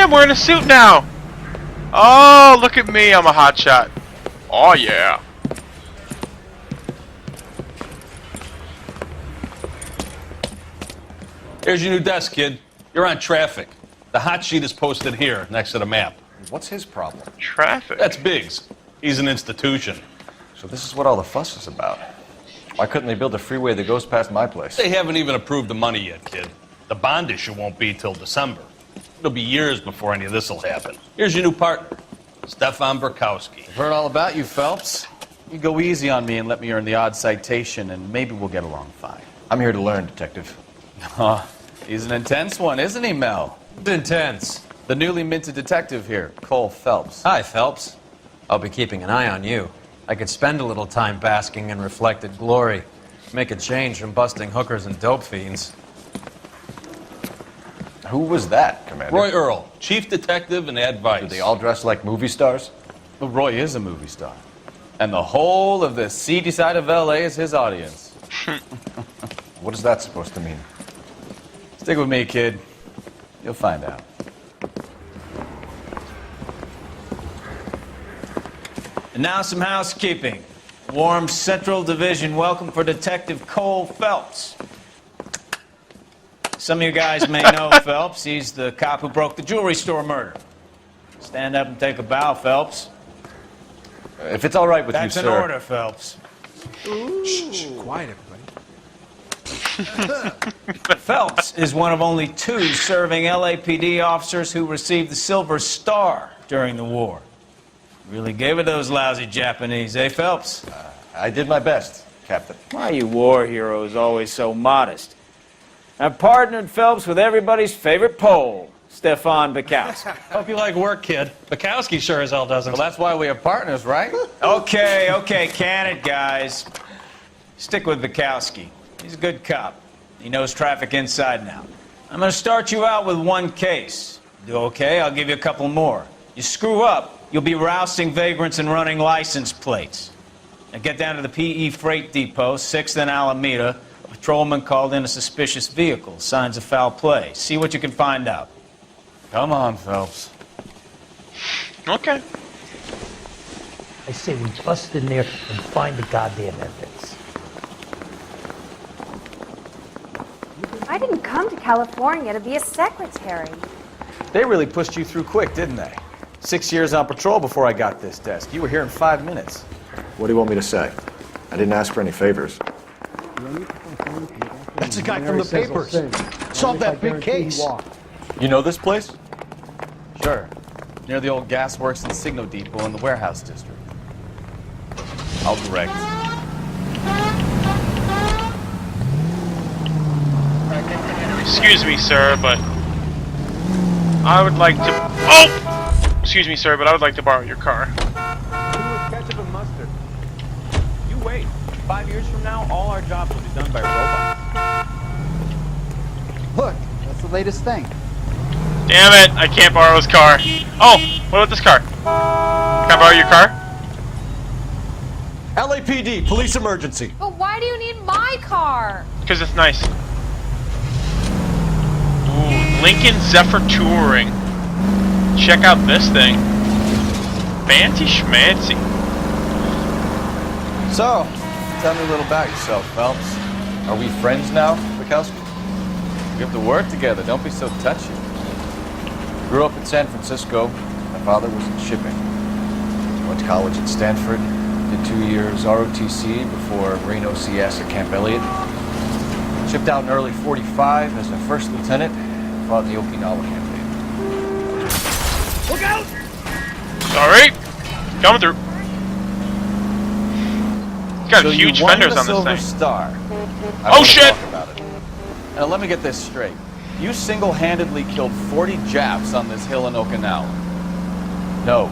I'm wearing a suit now. Oh, look at me. I'm a hotshot. Oh, yeah. Here's your new desk, kid. You're on traffic. The hot sheet is posted here, next to the map. What's his problem? Traffic. That's Biggs. He's an institution. So this is what all the fuss is about. Why couldn't they build a freeway that goes past my place? They haven't even approved the money yet, kid. The bond issue won't be till December. It'll be years before any of this will happen. Here's your new partner, Stefan Burkowski. I've heard all about you, Phelps. You go easy on me and let me earn the odd citation, and maybe we'll get along fine. I'm here to learn, Detective. Oh, he's an intense one, isn't he, Mel? Intense. The newly minted detective here, Cole Phelps. Hi, Phelps. I'll be keeping an eye on you. I could spend a little time basking in reflected glory. Make a change from busting hookers and dope fiends. Who was that, Commander? Roy Earl, chief detective and advice. Do they all dress like movie stars? Well, Roy is a movie star. And the whole of the seedy side of L.A. is his audience. What is that supposed to mean? Stick with me, kid. You'll find out. And now some housekeeping. Warm Central Division welcome for Detective Cole Phelps. Some of you guys may know Phelps. He's the cop who broke the jewelry store murder. Stand up and take a bow, Phelps. If it's all right with That's you, an sir. order, Phelps. Shh, quiet, everybody. Phelps is one of only 2 serving LAPD officers who received the Silver Star during the war. Really gave it those lousy Japanese, eh, Phelps? I did my best, Captain. Why are you war heroes always so modest? I've partnered Phelps with everybody's favorite Pole, Stefan Burkowski. Hope you like work, kid. Bukowski sure as hell doesn't. Well, that's why we have partners, right? Okay, can it, guys. Stick with Bukowski. He's a good cop. He knows traffic inside and out. I'm going to start you out with 1 case. Do okay, I'll give you a couple more. You screw up, you'll be rousting vagrants and running license plates. Now get down to the PE Freight Depot, 6th and Alameda. A patrolman called in a suspicious vehicle. Signs of foul play. See what you can find out. Come on, Phelps. Okay. I say we bust in there and find the goddamn evidence. I didn't come to California to be a secretary. They really pushed you through quick, didn't they? 6 years on patrol before I got this desk. You were here in 5 minutes. What do you want me to say? I didn't ask for any favors. That's the guy from the papers. Solved that big case. You know this place? Sure. Near the old gasworks and signal depot in the warehouse district. I'll direct. Excuse me, sir, but I would like to... Oh! Excuse me, sir, but I would like to borrow your car. Ketchup and mustard. You wait. 5 years from now, all our jobs will be done by robots. Look, that's the latest thing. Damn it, I can't borrow his car. Oh, what about this car? Can I borrow your car? LAPD, police emergency. But why do you need my car? Because it's nice. Ooh, Lincoln Zephyr Touring. Check out this thing. Fancy schmancy. So, tell me a little about yourself, Phelps. Are we friends now, Bukowski? We have to work together. Don't be so touchy. Grew up in San Francisco. My father was in shipping. Went to college at Stanford. Did 2 years ROTC before Marine OCS at Camp Elliott. Shipped out in early 45 as a first lieutenant. Fought in the Okinawa campaign. Look out! Sorry. Coming through. Got So huge you won fenders the on this Silver thing. Star. I Oh, wanna shit! talk about it. Now let me get this straight. You single-handedly killed 40 Japs on this hill in Okinawa. No.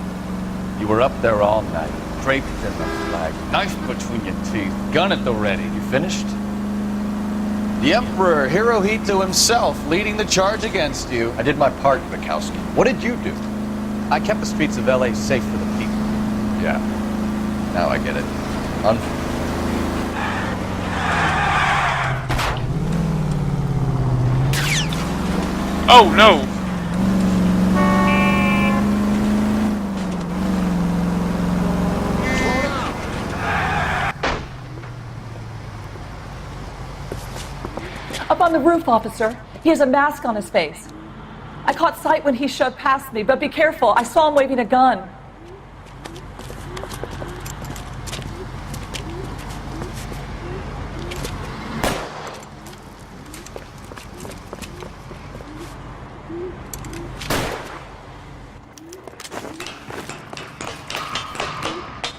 You were up there all night, draped in the flag, knife between your teeth, gun at the ready. You finished? The Emperor Hirohito himself leading the charge against you. I did my part, Bukowski. What did you do? I kept the streets of LA safe for the people. Yeah. Now I get it. Oh no! on the roof, officer. He has a mask on his face. I caught sight when he shoved past me, but be careful. I saw him waving a gun.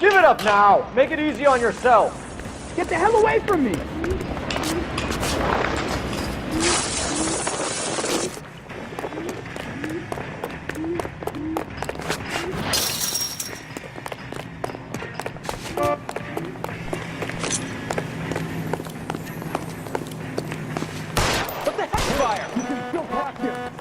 Give it up now! Make it easy on yourself! Get the hell away from me! What the heck? Fire! You can still block him!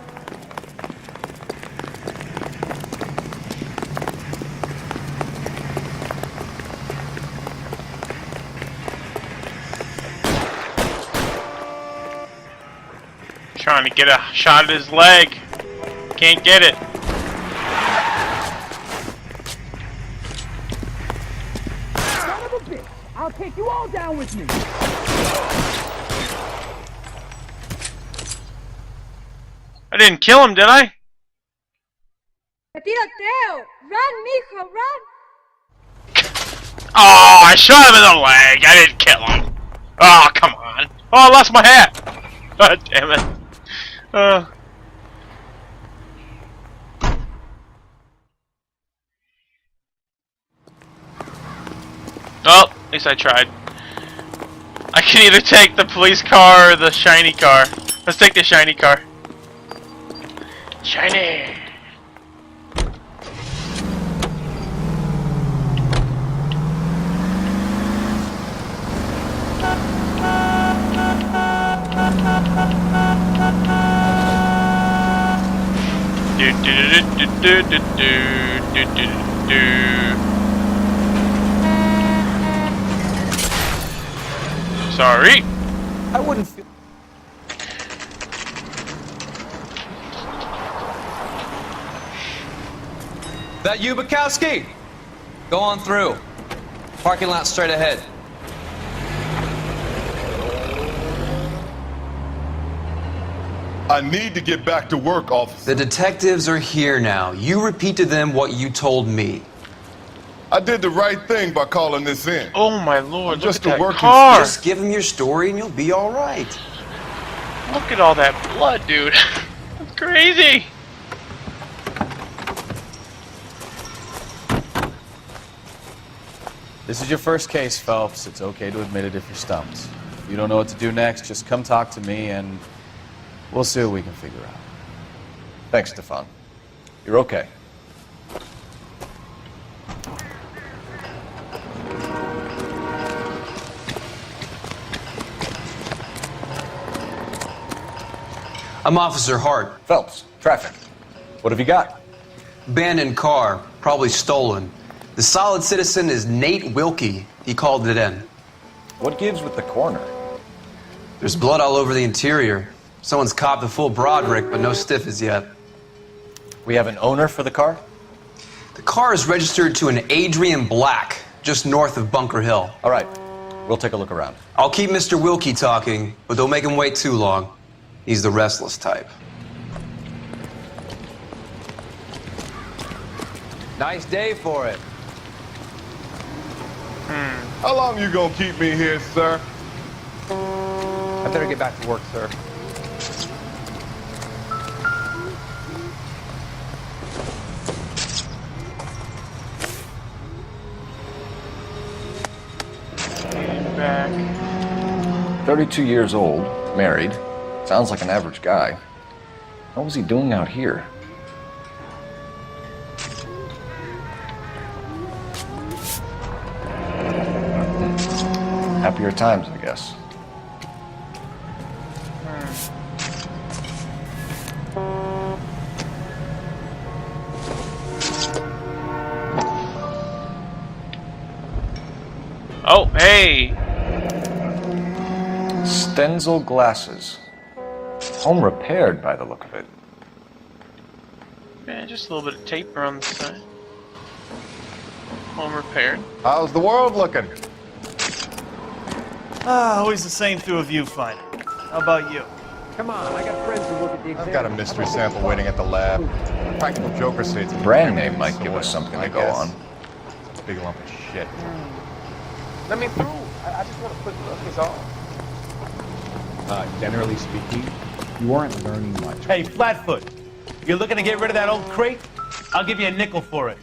Trying to get a shot at his leg. Can't get it. Son of a bitch! I'll take you all down with me! I didn't kill him, did I? Tiroteo! Run, mijo, run! Oh, I shot him in the leg. I didn't kill him. Oh, come on. Oh, I lost my hat. God damn it. Oh, at least I tried. I can either take the police car or the shiny car. Let's take the shiny car. Shiny! Do do do do do do do do do. Sorry. I wouldn't feel... That you, Bukowski? Go on through. Parking lot straight ahead. I need to get back to work, officer. The detectives are here now. You repeat to them what you told me. I did the right thing by calling this in. Oh my lord, I'm look just at a that working car. Just give them your story and you'll be all right. Look at all that blood, dude. That's crazy. This is your first case, Phelps. It's okay to admit it if you're stumped. If you don't know what to do next, just come talk to me and we'll see what we can figure out. Thanks, Stefan. You're okay. I'm Officer Hart. Phelps, traffic. What have you got? Abandoned car, probably stolen. The solid citizen is Nate Wilkie. He called it in. What gives with the corner? There's blood all over the interior. Someone's copped the full Broderick, but no stiff as yet. We have an owner for the car? The car is registered to an Adrian Black, just north of Bunker Hill. All right, we'll take a look around. I'll keep Mr. Wilkie talking, but don't make him wait too long. He's the restless type. Nice day for it. How long you gonna keep me here, sir? I better get back to work, sir. Back. 32 years old, married. Sounds like an average guy. What was he doing out here? Happier times, I guess. Oh, hey! Stenzel glasses. Home repaired by the look of it. Man, just a little bit of tape around the side. Home repaired. How's the world looking? Ah, always the same through a viewfinder. How about you? Come on, I got friends who look at the exam. I've got a mystery sample waiting at the lab. Practical Joker say it's a brand name might give us something to go on. It's a big lump of shit. Let me through. I just want to put this off. Generally speaking, you aren't learning much. Hey, Flatfoot, you're looking to get rid of that old crate? I'll give you a nickel for it.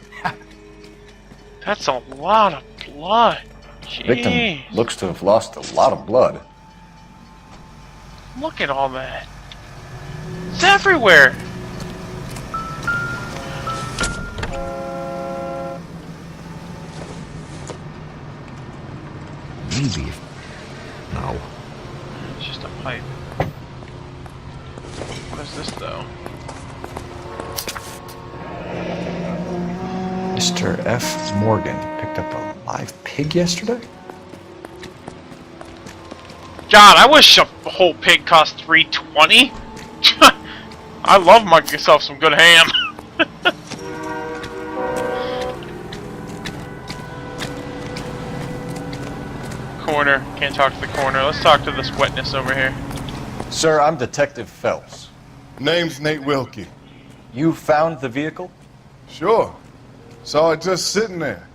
That's a lot of blood. Jeez. Victim looks to have lost a lot of blood. Look at all that. It's everywhere. Maybe. No. It's just a pipe. What is this though? Mr. F. Morgan picked up a live pig yesterday? God, I wish a whole pig cost $3.20. I love myself some good ham. Corner. Can't talk to the corner. Let's talk to this wetness over here. Sir, I'm Detective Phelps. Name's Nate Wilkie. You found the vehicle? Sure. Saw it just sitting there.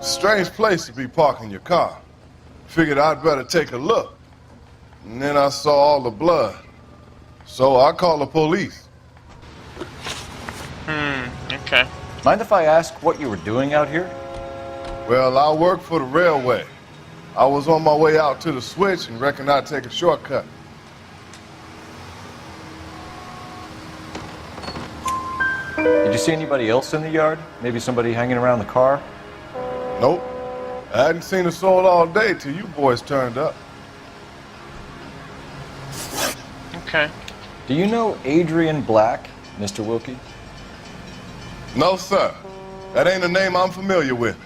Strange place to be parking your car. Figured I'd better take a look. And then I saw all the blood. So I called the police. Okay. Mind if I ask what you were doing out here? Well, I work for the railway. I was on my way out to the switch and reckoned I'd take a shortcut. Did you see anybody else in the yard? Maybe somebody hanging around the car? Nope. I hadn't seen a soul all day till you boys turned up. Okay. Do you know Adrian Black, Mr. Wilkie? No, sir. That ain't a name I'm familiar with.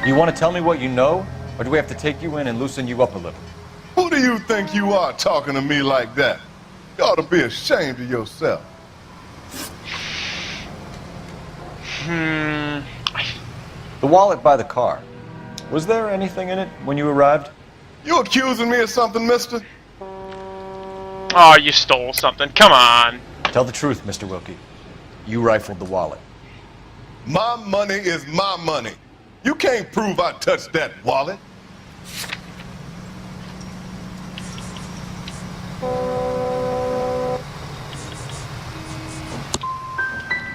Do you want to tell me what you know? Or do we have to take you in and loosen you up a little? Who do you think you are talking to me like that? You ought to be ashamed of yourself. The wallet by the car. Was there anything in it when you arrived? You accusing me of something, mister? Oh, you stole something. Come on. Tell the truth, Mr. Wilkie. You rifled the wallet. My money is my money. You can't prove I touched that wallet.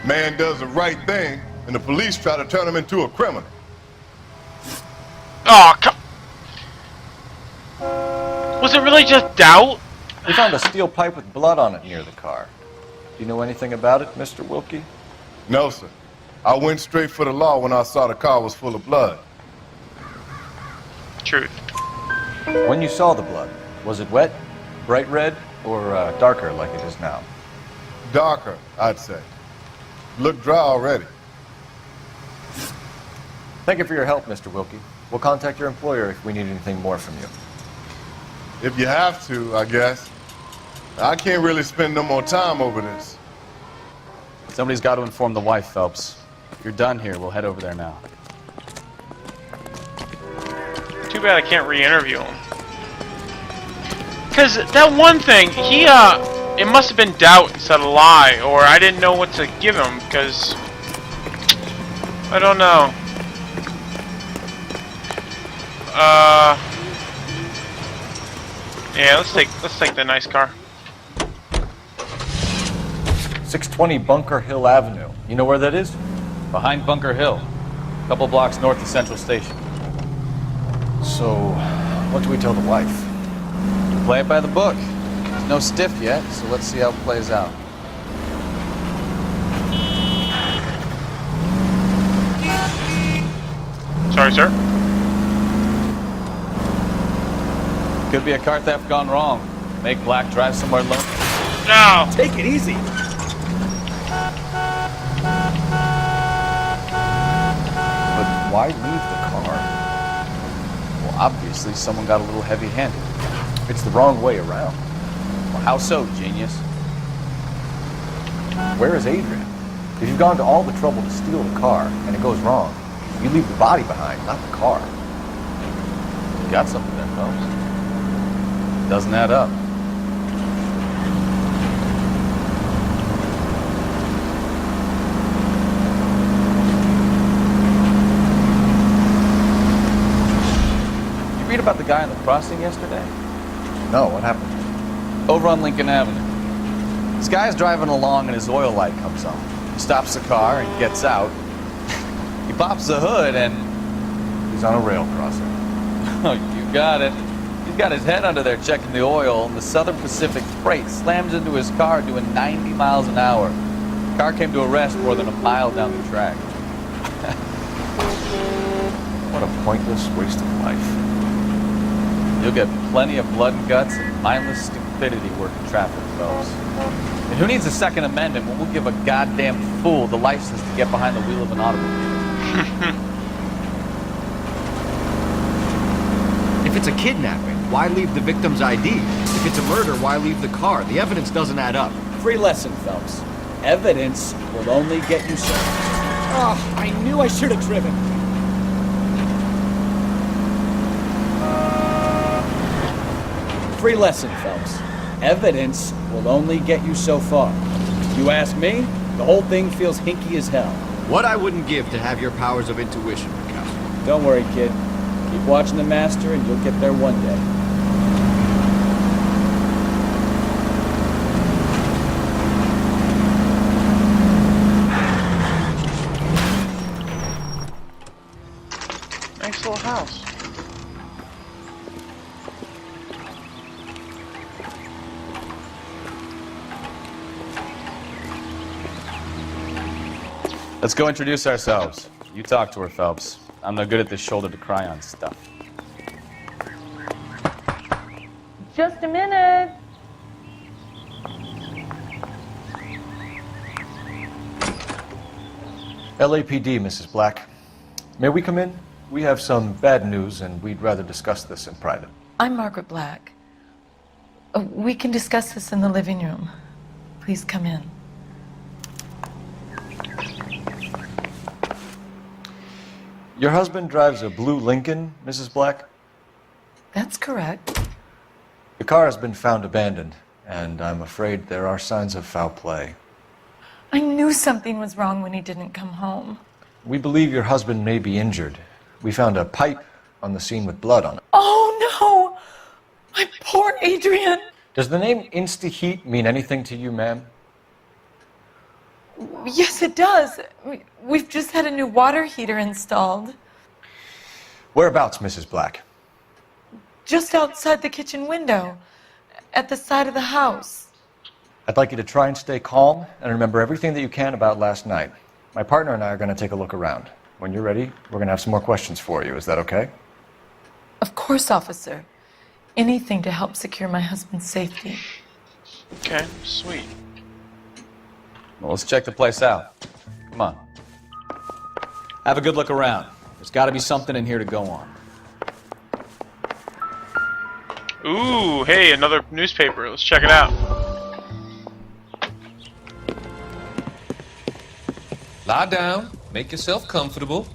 Man does the right thing, and the police try to turn him into a criminal. Oh, come. Was it really just doubt? We found a steel pipe with blood on it near the car. Do you know anything about it, Mr. Wilkie? No, sir. I went straight for the law when I saw the car was full of blood. Truth. When you saw the blood, was it wet, bright red, or darker like it is now? Darker, I'd say. Looked dry already. Thank you for your help, Mr. Wilkie. We'll contact your employer if we need anything more from you. If you have to, I guess. I can't really spend no more time over this. Somebody's got to inform the wife, Phelps. If you're done here, we'll head over there now. Too bad I can't re-interview him. Because that one thing, it must have been doubt instead of lie, or I didn't know what to give him, because I don't know. Yeah, let's take the nice car. 620 Bunker Hill Avenue. You know where that is? Behind Bunker Hill, a couple blocks north of Central Station. So, what do we tell the wife? Play it by the book. There's no stiff yet, so let's see how it plays out. Sorry, sir. Could be a car theft gone wrong. Make Black drive somewhere local. No! Take it easy. But why leave the car? Well, obviously someone got a little heavy-handed. It's the wrong way around. Well, how so, genius? Where is Adrian? If you've gone to all the trouble to steal the car and it goes wrong, you leave the body behind, not the car. You got something there, folks. Doesn't add up. You read about the guy on the crossing yesterday? No, what happened? Over on Lincoln Avenue. This guy's driving along and his oil light comes on. He stops the car and gets out. He pops the hood and he's on a rail crossing. Oh, you got it. He's got his head under there checking the oil, and the Southern Pacific freight slams into his car doing 90 miles an hour. The car came to a rest more than a mile down the track. What a pointless waste of life. You'll get plenty of blood and guts and mindless stupidity working traffic, folks. And who needs a Second Amendment when we'll give a goddamn fool the license to get behind the wheel of an automobile? If it's a kidnapping, why leave the victim's ID? If it's a murder, why leave the car? The evidence doesn't add up. Free lesson, Phelps. Evidence will only get you so. Oh, I knew I should have driven. Free lesson, Phelps. Evidence will only get you so far. If you ask me, the whole thing feels hinky as hell. What I wouldn't give to have your powers of intuition, Mikowski. Don't worry, kid. Keep watching the master and you'll get there one day. Nice little house. Let's go introduce ourselves. You talk to her, Phelps. I'm no good at this shoulder to cry on stuff. Just a minute. LAPD, Mrs. Black. May we come in? We have some bad news, and we'd rather discuss this in private. I'm Margaret Black. We can discuss this in the living room. Please come in. Your husband drives a blue Lincoln, Mrs. Black? That's correct. The car has been found abandoned, and I'm afraid there are signs of foul play. I knew something was wrong when he didn't come home. We believe your husband may be injured. We found a pipe on the scene with blood on it. Oh, no! My poor Adrian! Does the name Insta-Heat mean anything to you, ma'am? Yes, it does. We've just had a new water heater installed. Whereabouts, Mrs. Black? Just outside the kitchen window, at the side of the house. I'd like you to try and stay calm and remember everything that you can about last night. My partner and I are going to take a look around. When you're ready, we're going to have some more questions for you. Is that okay? Of course, officer. Anything to help secure my husband's safety. Okay, sweet. Well, let's check the place out. Come on. Have a good look around. There's got to be something in here to go on. Ooh, hey, another newspaper. Let's check it out. Lie down. Make yourself comfortable.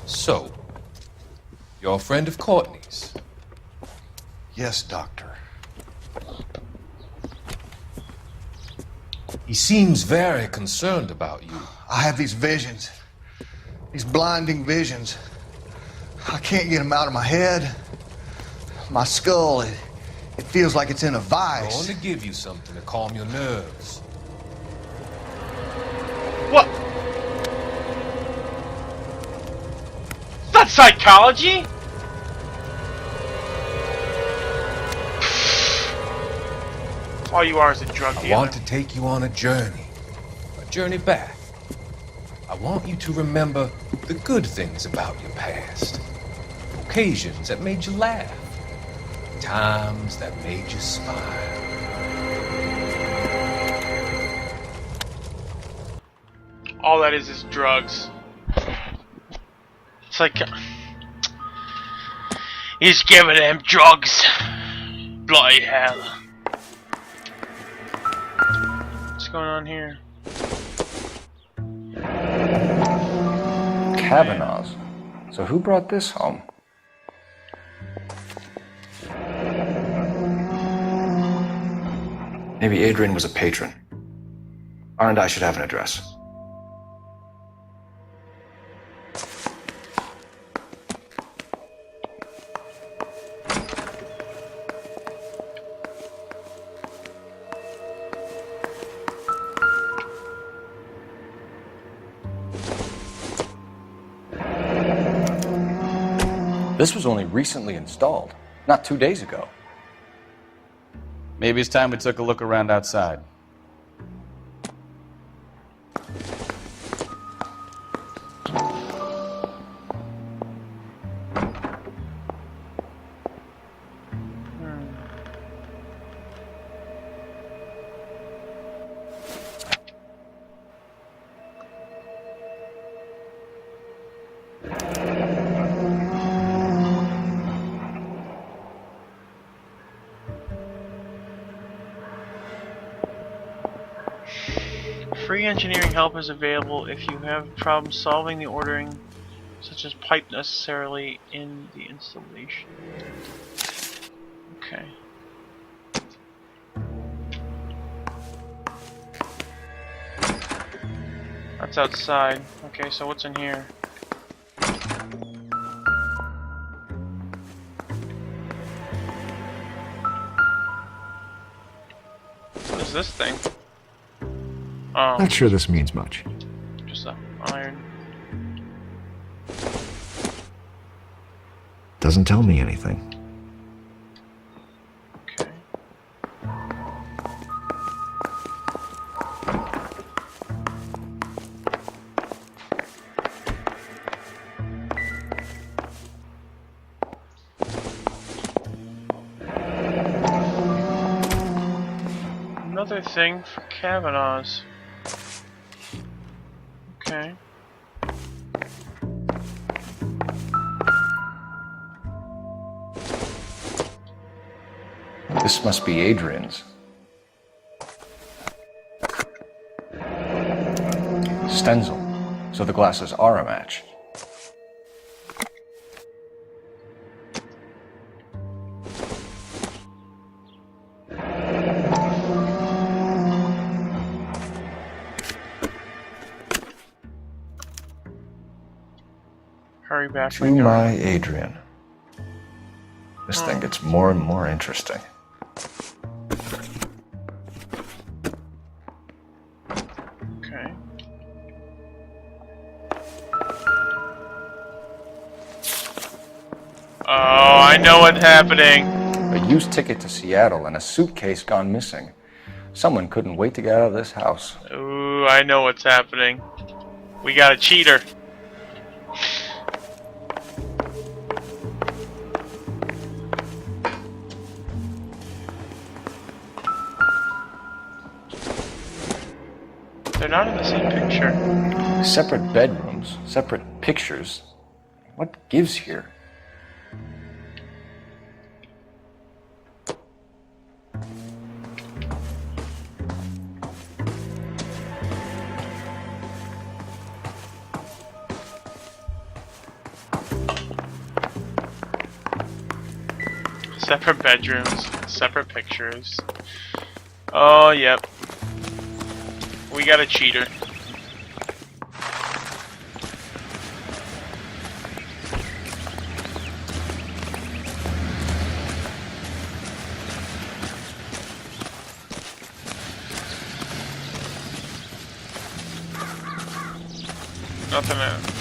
So, you're a friend of Courtney's? Yes, Doctor. He seems very concerned about you. I have these visions. These blinding visions. I can't get them out of my head. My skull, it feels like it's in a vice. I want to give you something to calm your nerves. What? It's not psychology! All you are is a drug dealer. I want to take you on a journey back. I want you to remember the good things about your past. Occasions that made you laugh. Times that made you smile. All that is drugs. It's like he's giving them drugs. Bloody hell. What's going on here? Kavanaugh's. So who brought this home? Maybe Adrian was a patron. R&I should have an address. This was only recently installed, not 2 days ago. Maybe it's time we took a look around outside. Free engineering help is available if you have problems solving the ordering, such as pipe necessarily in the installation. Okay. That's outside. Okay, so what's in here? What is this thing? Oh. Not sure this means much. Just a iron. Doesn't tell me anything. Okay. Another thing for Kavanaugh's. Okay. This must be Adrian's. Stenzel. So the glasses are a match. Hurry back. To my Adrian. This thing gets more and more interesting. Okay. Oh, I know what's happening. A used ticket to Seattle and a suitcase gone missing. Someone couldn't wait to get out of this house. Ooh, I know what's happening. We got a cheater. They're not in the same picture. Separate bedrooms, separate pictures. What gives here? Separate bedrooms, separate pictures. Oh, yep. We got a cheater.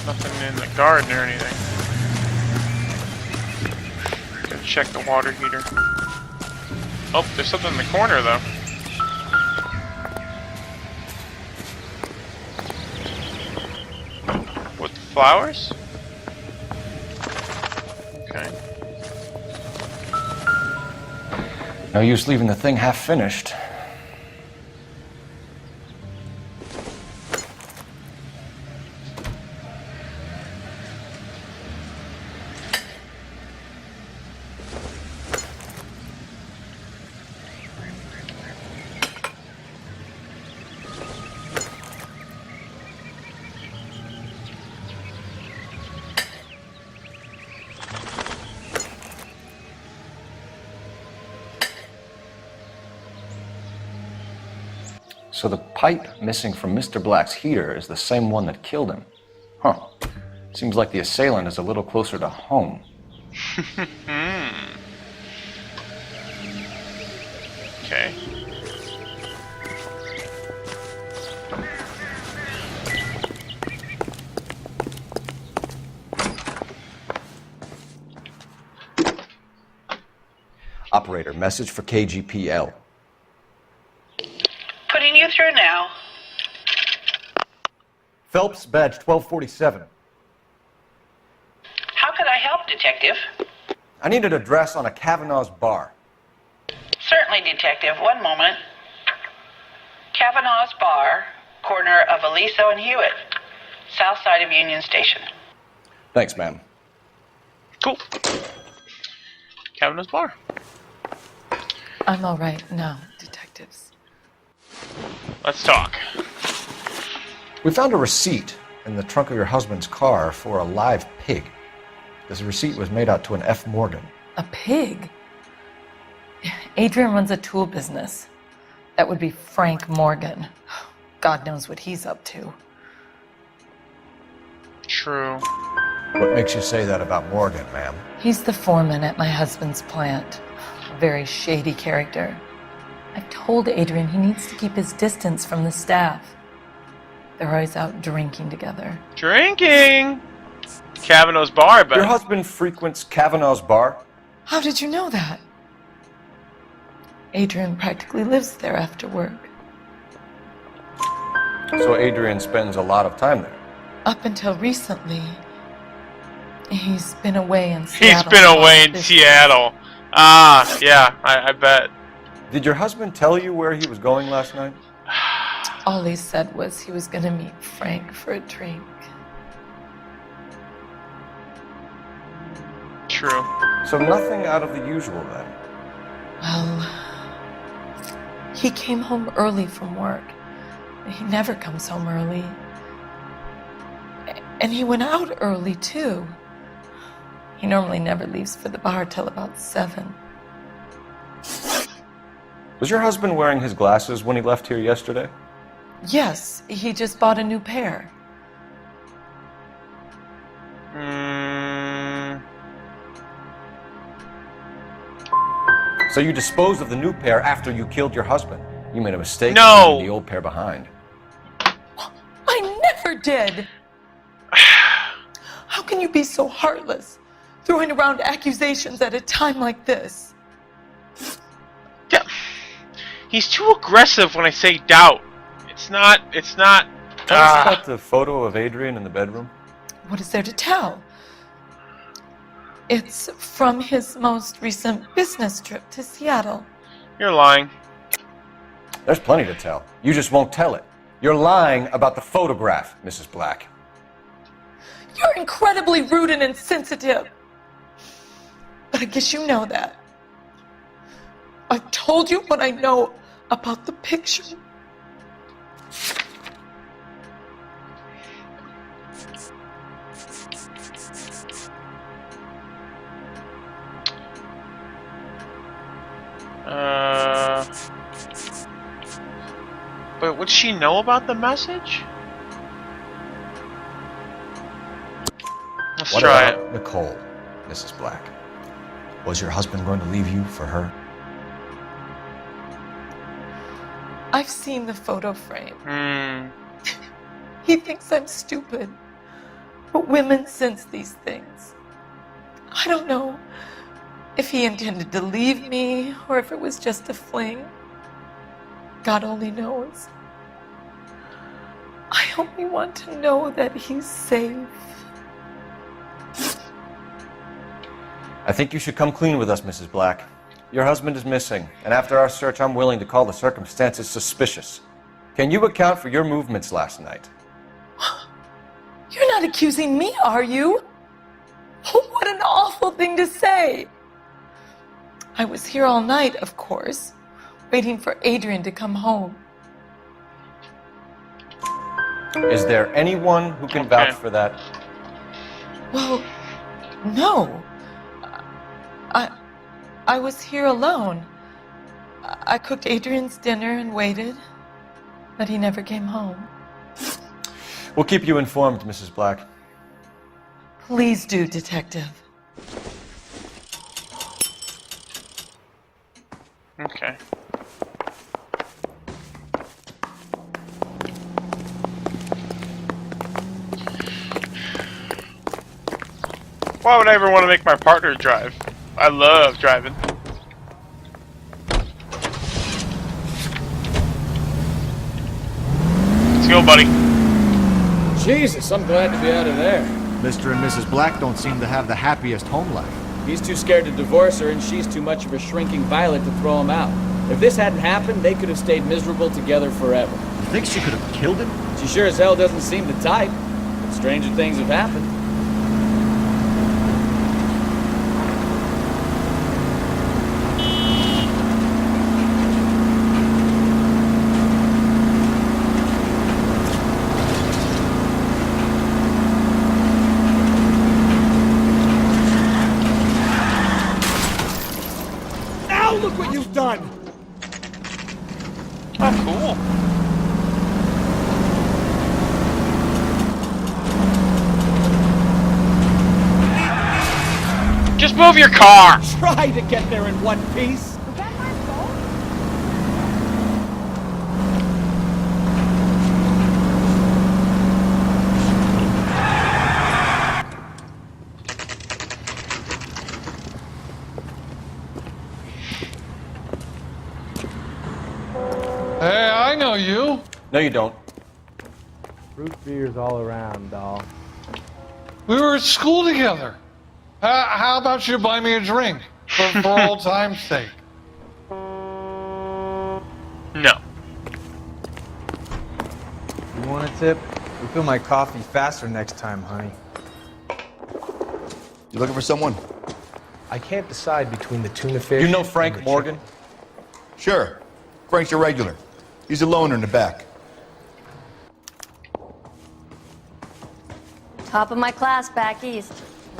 Nothing in the garden or anything. Gotta check the water heater. Oh, there's something in the corner though. With the flowers? Okay. No use leaving the thing half finished. So the pipe missing from Mr. Black's heater is the same one that killed him. Huh. Seems like the assailant is a little closer to home. Okay. Operator, message for KGPL. Putting you through now. Phelps, badge 1247. How could I help, Detective? I need an address on a Kavanaugh's bar. Certainly, Detective. One moment. Kavanaugh's Bar, corner of Aliso and Hewitt, south side of Union Station. Thanks, ma'am. Cool. Kavanaugh's Bar. I'm all right now, detectives. Let's talk. We found a receipt in the trunk of your husband's car for a live pig. This receipt was made out to an F. Morgan. A pig? Adrian runs a tool business. That would be Frank Morgan. God knows what he's up to. True. What makes you say that about Morgan, ma'am? He's the foreman at my husband's plant. A very shady character. I've told Adrian he needs to keep his distance from the staff. They're always out drinking together. Drinking? Kavanaugh's Bar, but... Your husband frequents Kavanaugh's Bar? How did you know that? Adrian practically lives there after work. So Adrian spends a lot of time there? Up until recently, he's been away in Seattle. He's been away in Seattle. Ah, yeah, I bet. Did your husband tell you where he was going last night? All he said was he was going to meet Frank for a drink. True. So nothing out of the usual then? Well, he came home early from work. He never comes home early. And he went out early, too. He normally never leaves for the bar till about 7. Was your husband wearing his glasses when he left here yesterday? Yes, he just bought a new pair. So you disposed of the new pair after you killed your husband? You made a mistake leaving the old pair behind. I never did! How can you be so heartless, throwing around accusations at a time like this? Yeah. He's too aggressive when I say doubt. It's not... Tell us about the photo of Adrian in the bedroom. What is there to tell? It's from his most recent business trip to Seattle. You're lying. There's plenty to tell. You just won't tell it. You're lying about the photograph, Mrs. Black. You're incredibly rude and insensitive. But I guess you know that. I've told you what I know about the picture. But would she know about the message? Let's try it. Nicole, Mrs. Black. Was your husband going to leave you for her? I've seen the photo frame. He thinks I'm stupid. But women sense these things. I don't know if he intended to leave me or if it was just a fling. God only knows. I only want to know that he's safe. I think you should come clean with us, Mrs. Black. Your husband is missing, and after our search, I'm willing to call the circumstances suspicious. Can you account for your movements last night? You're not accusing me, are you? What an awful thing to say. I was here all night, of course, waiting for Adrian to come home. Is there anyone who can vouch for that? Well, no. I was here alone. I cooked Adrian's dinner and waited. but he never came home. We'll keep you informed, Mrs. Black. Please do, Detective. Okay. Why would I ever want to make my partner drive? I love driving. Let's go, buddy. Jesus, I'm glad to be out of there. Mr. and Mrs. Black don't seem to have the happiest home life. He's too scared to divorce her, and she's too much of a shrinking violet to throw him out. If this hadn't happened, they could have stayed miserable together forever. You think she could have killed him? She sure as hell doesn't seem the type. But stranger things have happened. Now look what you've done! Oh, cool. Just move your car! Try to get there in one piece! Was that my fault? Hey, I know you. No, you don't. Root beers all around, doll. We were at school together. How about you buy me a drink for old time's sake? No. You want a tip? Refill my coffee faster next time, honey. You looking for someone? I can't decide between the tuna fish. You know Frank Morgan? Sure. Frank's your regular. He's a loner in the back. Top of my class back east.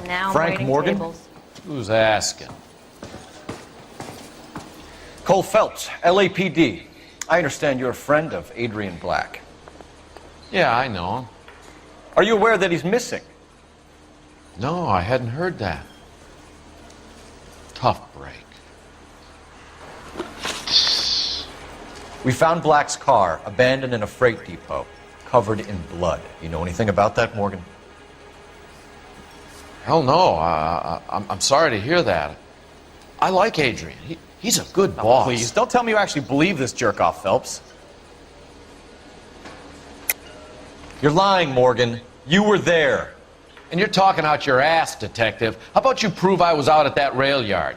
Now I'm Frank waiting Morgan? tables. Who's asking? Cole Phelps, LAPD. I understand you're a friend of Adrian Black. Yeah, I know him. Are you aware that he's missing? No, I hadn't heard that. Tough break. We found Black's car abandoned in a freight depot, covered in blood. You know anything about that, Morgan? Hell no. I'm sorry to hear that. I like Adrian. He's a good boss. Please, don't tell me you actually believe this jerk-off, Phelps. You're lying, Morgan. You were there. And you're talking out your ass, detective. How about you prove I was out at that rail yard?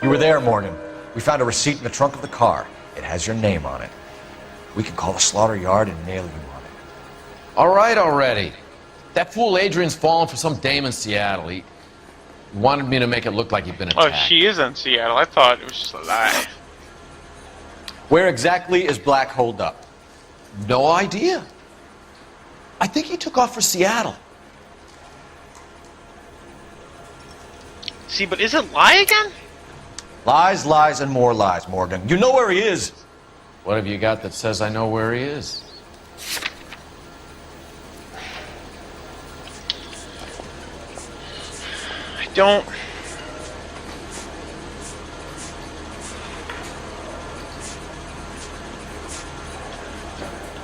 You were there, Morgan. We found a receipt in the trunk of the car. It has your name on it. We can call the slaughter yard and nail you on it. All right already. That fool Adrian's fallen for some dame in Seattle. He wanted me to make it look like he'd been Oh, attacked. she is in Seattle. I thought it was just a lie. Where exactly is Black holed up? No idea. I think he took off for Seattle. See, but is it lie again? Lies, lies, and more lies, Morgan. You know where he is. What have you got that says I know where he is? I don't.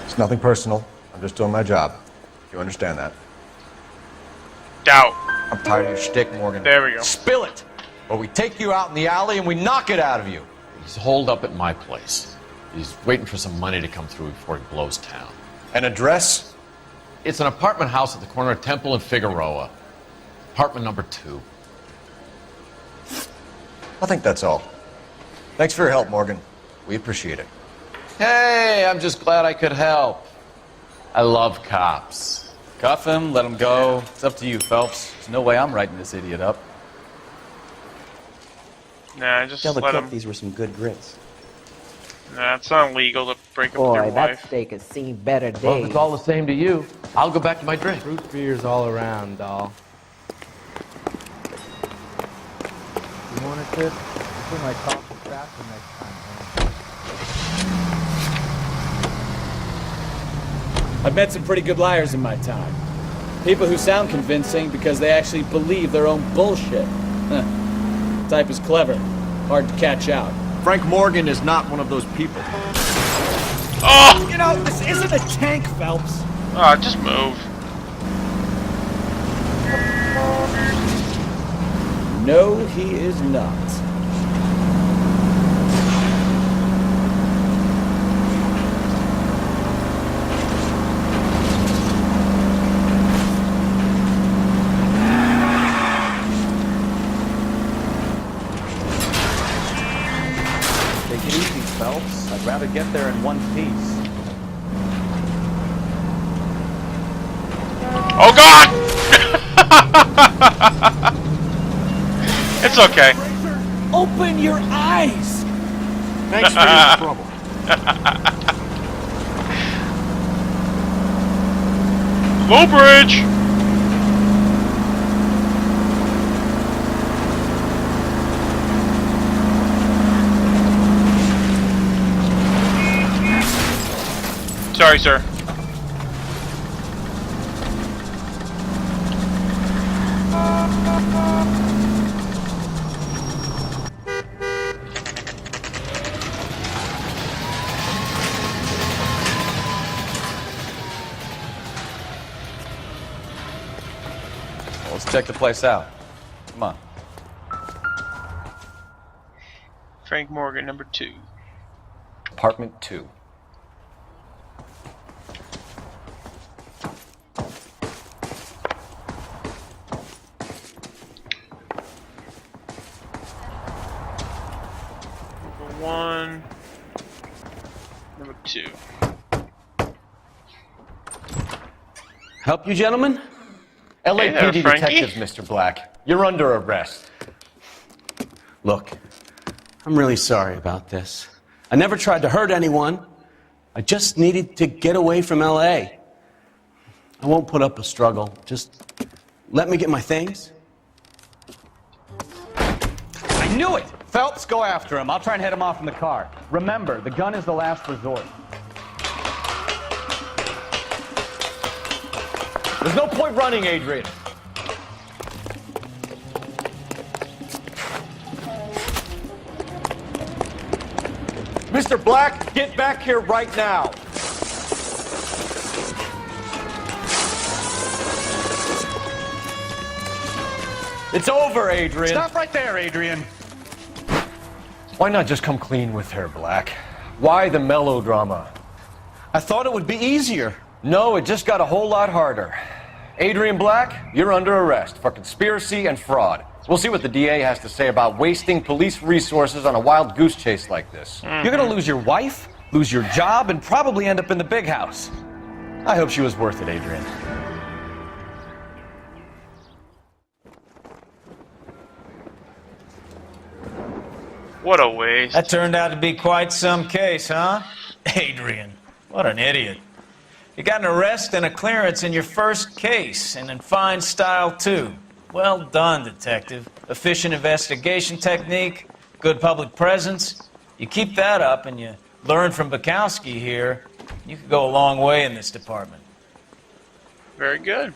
It's nothing personal. I'm just doing my job. You understand that? Doubt. I'm tired of your shtick, Morgan. There we go. Spill it! Or we take you out in the alley and we knock it out of you. He's holed up at my place. He's waiting for some money to come through before he blows town. An address? It's an apartment house at the corner of Temple and Figueroa. Apartment number 2. I think that's all. Thanks for your help, Morgan. We appreciate it. Hey, I'm just glad I could help. I love cops. Cuff him, let him go. It's up to you, Phelps. There's no way I'm writing this idiot up. Nah, just Tell the let cook him. these were some good grits. Nah, it's not illegal to break up with Boy, your that wife. steak has seen better days. Well, if it's all the same to you, I'll go back to my drink. Root beers all around, doll. You want a tip? I think my coffee faster next time. I've met some pretty good liars in my time. People who sound convincing because they actually believe their own bullshit. Huh. Type is clever, hard to catch out. Frank Morgan is not one of those people. Oh! You know, this isn't a tank, Phelps. Ah, just move. No, he is not. Take it easy, Phelps. I'd rather get there in one piece. Oh God! It's okay. Open your eyes! Thanks for your trouble. Low bridge! Sorry, sir. Well, let's check the place out. Come on. Frank Morgan, number 2. Apartment 2. Number 1. Number 2. Help you, gentlemen? Hey there, LAPD Frankie. detectives, Mr. Black. You're under arrest. Look, I'm really sorry about this. I never tried to hurt anyone. I just needed to get away from L.A. I won't put up a struggle. Just let me get my things. I knew it! Phelps, go after him. I'll try and head him off in the car. Remember, the gun is the last resort. There's no point running, Adrian. Mr. Black, get back here right now. It's over, Adrian. Stop right there, Adrian. Why not just come clean with her, Black? Why the melodrama? I thought it would be easier. No, it just got a whole lot harder. Adrian Black, you're under arrest for conspiracy and fraud. We'll see what the DA has to say about wasting police resources on a wild goose chase like this. You're gonna lose your wife, lose your job, and probably end up in the big house. I hope she was worth it, Adrian. What a waste. That turned out to be quite some case, huh? Adrian, what an idiot. You got an arrest and a clearance in your first case, and in fine style, too. Well done, detective. Efficient investigation technique, good public presence. You keep that up and you learn from Bukowski here, you could go a long way in this department. Very good.